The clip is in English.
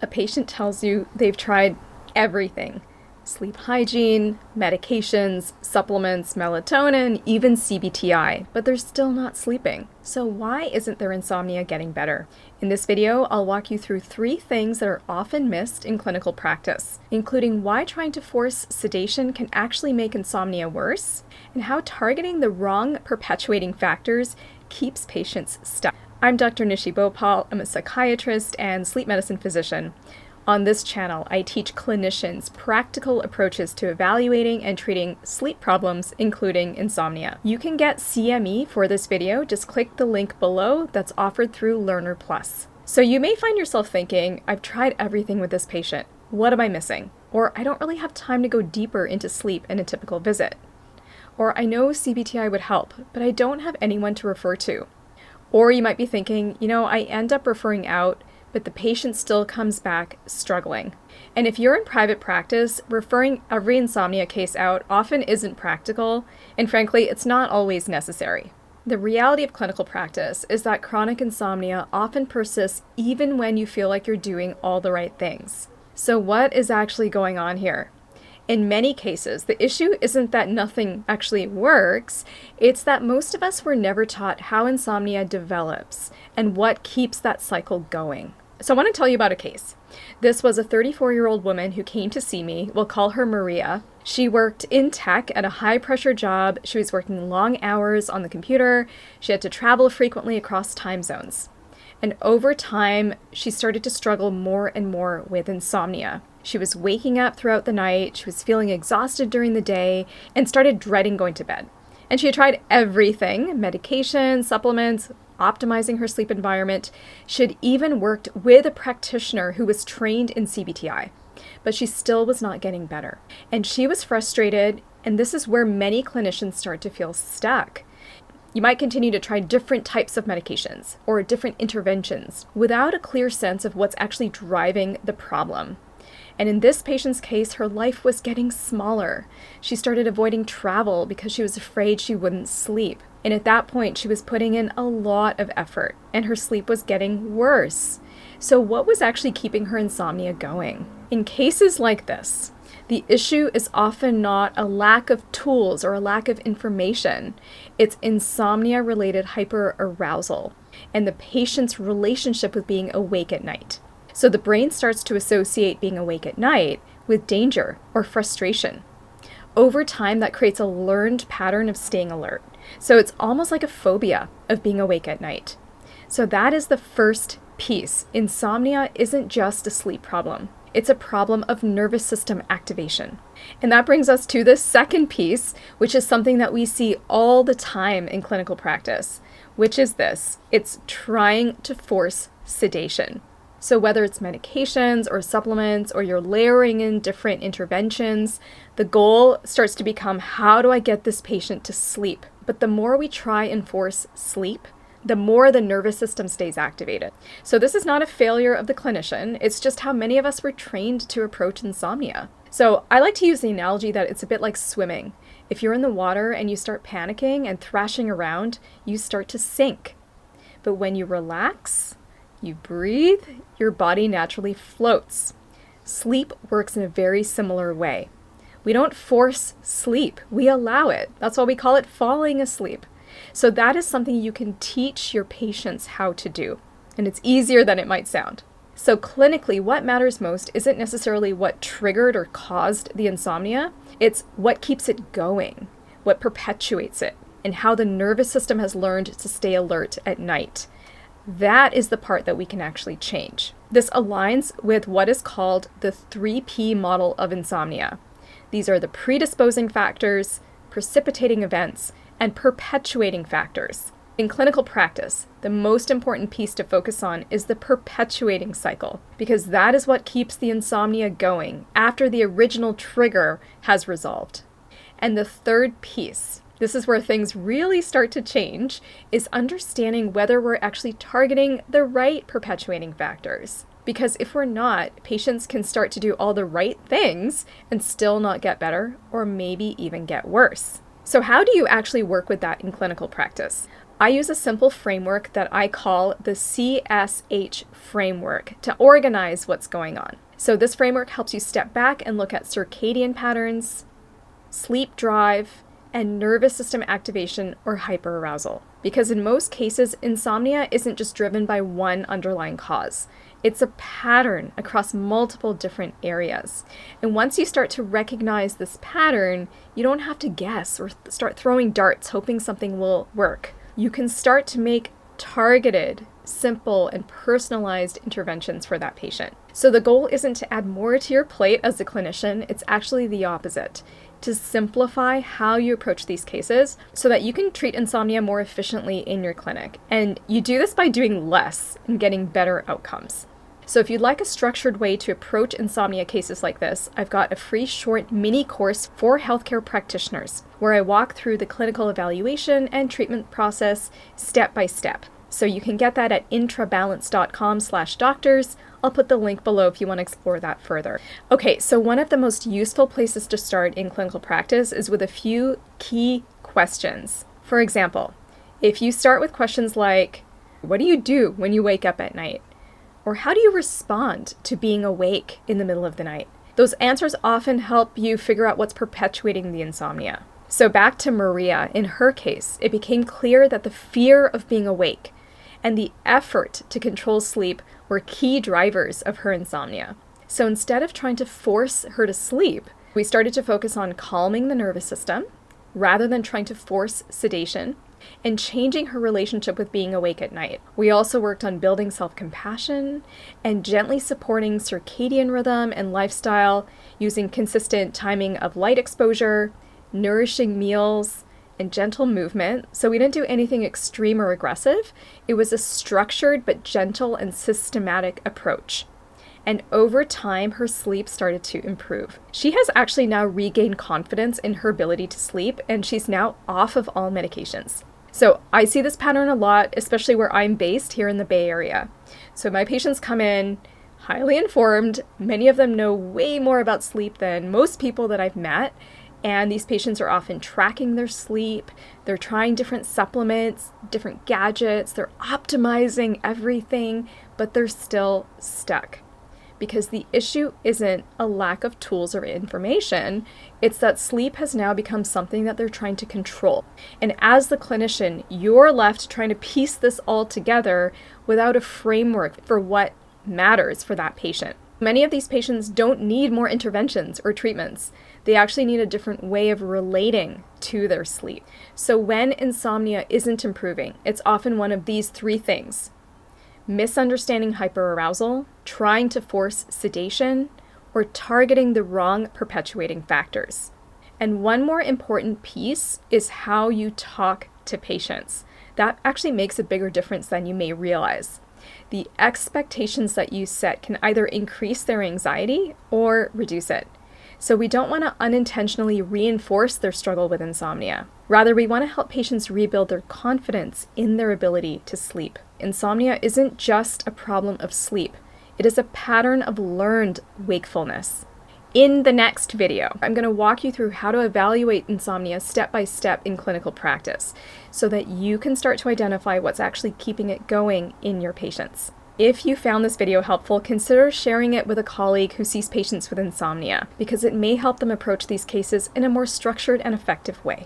A patient tells you they've tried everything: sleep hygiene, medications, supplements, melatonin, even CBT-I, but they're still not sleeping. So why isn't their insomnia getting better? In this video, I'll walk you through 3 things that are often missed in clinical practice, including why trying to force sedation can actually make insomnia worse, and how targeting the wrong perpetuating factors keeps patients stuck. I'm Dr. Nishi Bhopal. I'm a psychiatrist and sleep medicine physician. On this channel, I teach clinicians practical approaches to evaluating and treating sleep problems, including insomnia. You can get CME for this video. Just click the link below that's offered through Learner Plus. So you may find yourself thinking, I've tried everything with this patient. What am I missing? Or I don't really have time to go deeper into sleep in a typical visit. Or I know CBT-I would help, but I don't have anyone to refer to. Or you might be thinking, I end up referring out, but the patient still comes back struggling. And if you're in private practice, referring every insomnia case out often isn't practical, and frankly, it's not always necessary. The reality of clinical practice is that chronic insomnia often persists even when you feel like you're doing all the right things. So what is actually going on here? In many cases, the issue isn't that nothing actually works, it's that most of us were never taught how insomnia develops and what keeps that cycle going. So I want to tell you about a case. This was a 34-year-old woman who came to see me. We'll call her Maria. She worked in tech at a high-pressure job. She was working long hours on the computer. She had to travel frequently across time zones. And over time, she started to struggle more and more with insomnia. She was waking up throughout the night, she was feeling exhausted during the day, and started dreading going to bed. And she had tried everything: medication, supplements, optimizing her sleep environment. She had even worked with a practitioner who was trained in CBT-I, but she still was not getting better. And she was frustrated, and this is where many clinicians start to feel stuck. You might continue to try different types of medications or different interventions without a clear sense of what's actually driving the problem. And in this patient's case, her life was getting smaller. She started avoiding travel because she was afraid she wouldn't sleep. And at that point, she was putting in a lot of effort, and her sleep was getting worse. So what was actually keeping her insomnia going? In cases like this, the issue is often not a lack of tools or a lack of information. It's insomnia-related hyperarousal and the patient's relationship with being awake at night. So the brain starts to associate being awake at night with danger or frustration. Over time, that creates a learned pattern of staying alert. So it's almost like a phobia of being awake at night. So that is the first piece. Insomnia isn't just a sleep problem. It's a problem of nervous system activation. And that brings us to the second piece, which is something that we see all the time in clinical practice, which is this: it's trying to force sedation. So whether it's medications or supplements or you're layering in different interventions, the goal starts to become, how do I get this patient to sleep? But the more we try and force sleep, the more the nervous system stays activated. So this is not a failure of the clinician, it's just how many of us were trained to approach insomnia. So I like to use the analogy that it's a bit like swimming. If you're in the water and you start panicking and thrashing around, you start to sink. But when you relax, you breathe, your body naturally floats. Sleep works in a very similar way. We don't force sleep, we allow it. That's why we call it falling asleep. So that is something you can teach your patients how to do. And it's easier than it might sound. So clinically, what matters most isn't necessarily what triggered or caused the insomnia. It's what keeps it going, what perpetuates it, and how the nervous system has learned to stay alert at night. That is the part that we can actually change. This aligns with what is called the 3P model of insomnia. These are the predisposing factors, precipitating events, and perpetuating factors. In clinical practice, the most important piece to focus on is the perpetuating cycle, because that is what keeps the insomnia going after the original trigger has resolved. And the third piece, this is where things really start to change, is understanding whether we're actually targeting the right perpetuating factors. Because if we're not, patients can start to do all the right things and still not get better, or maybe even get worse. So how do you actually work with that in clinical practice? I use a simple framework that I call the CSH Framework to organize what's going on. So this framework helps you step back and look at circadian patterns, sleep drive, and nervous system activation or hyperarousal. Because in most cases, insomnia isn't just driven by one underlying cause. It's a pattern across multiple different areas. And once you start to recognize this pattern, you don't have to guess or start throwing darts hoping something will work. You can start to make targeted, simple, and personalized interventions for that patient. So the goal isn't to add more to your plate as a clinician, it's actually the opposite. To simplify how you approach these cases so that you can treat insomnia more efficiently in your clinic. And you do this by doing less and getting better outcomes. So if you'd like a structured way to approach insomnia cases like this, I've got a free short mini course for healthcare practitioners where I walk through the clinical evaluation and treatment process step by step. So you can get that at intrabalance.com/doctors. I'll put the link below if you want to explore that further. Okay, so one of the most useful places to start in clinical practice is with a few key questions. For example, if you start with questions like, what do you do when you wake up at night? Or how do you respond to being awake in the middle of the night? Those answers often help you figure out what's perpetuating the insomnia. So back to Maria, in her case, it became clear that the fear of being awake and the effort to control sleep were key drivers of her insomnia. So instead of trying to force her to sleep, we started to focus on calming the nervous system rather than trying to force sedation and changing her relationship with being awake at night. We also worked on building self-compassion and gently supporting circadian rhythm and lifestyle using consistent timing of light exposure, nourishing meals, and gentle movement. So we didn't do anything extreme or aggressive. It was a structured but gentle and systematic approach. And over time, her sleep started to improve. She has actually now regained confidence in her ability to sleep, and she's now off of all medications. So I see this pattern a lot, especially where I'm based here in the Bay Area. So my patients come in highly informed. Many of them know way more about sleep than most people that I've met. And these patients are often tracking their sleep. They're trying different supplements, different gadgets. They're optimizing everything, but they're still stuck. Because the issue isn't a lack of tools or information, it's that sleep has now become something that they're trying to control. And as the clinician, you're left trying to piece this all together without a framework for what matters for that patient. Many of these patients don't need more interventions or treatments. They actually need a different way of relating to their sleep. So when insomnia isn't improving, it's often one of these three things: misunderstanding hyperarousal, trying to force sedation, or targeting the wrong perpetuating factors. And one more important piece is how you talk to patients. That actually makes a bigger difference than you may realize. The expectations that you set can either increase their anxiety or reduce it. So we don't want to unintentionally reinforce their struggle with insomnia. Rather, we want to help patients rebuild their confidence in their ability to sleep. Insomnia isn't just a problem of sleep. It is a pattern of learned wakefulness. In the next video, I'm going to walk you through how to evaluate insomnia step by step in clinical practice so that you can start to identify what's actually keeping it going in your patients. If you found this video helpful, consider sharing it with a colleague who sees patients with insomnia, because it may help them approach these cases in a more structured and effective way.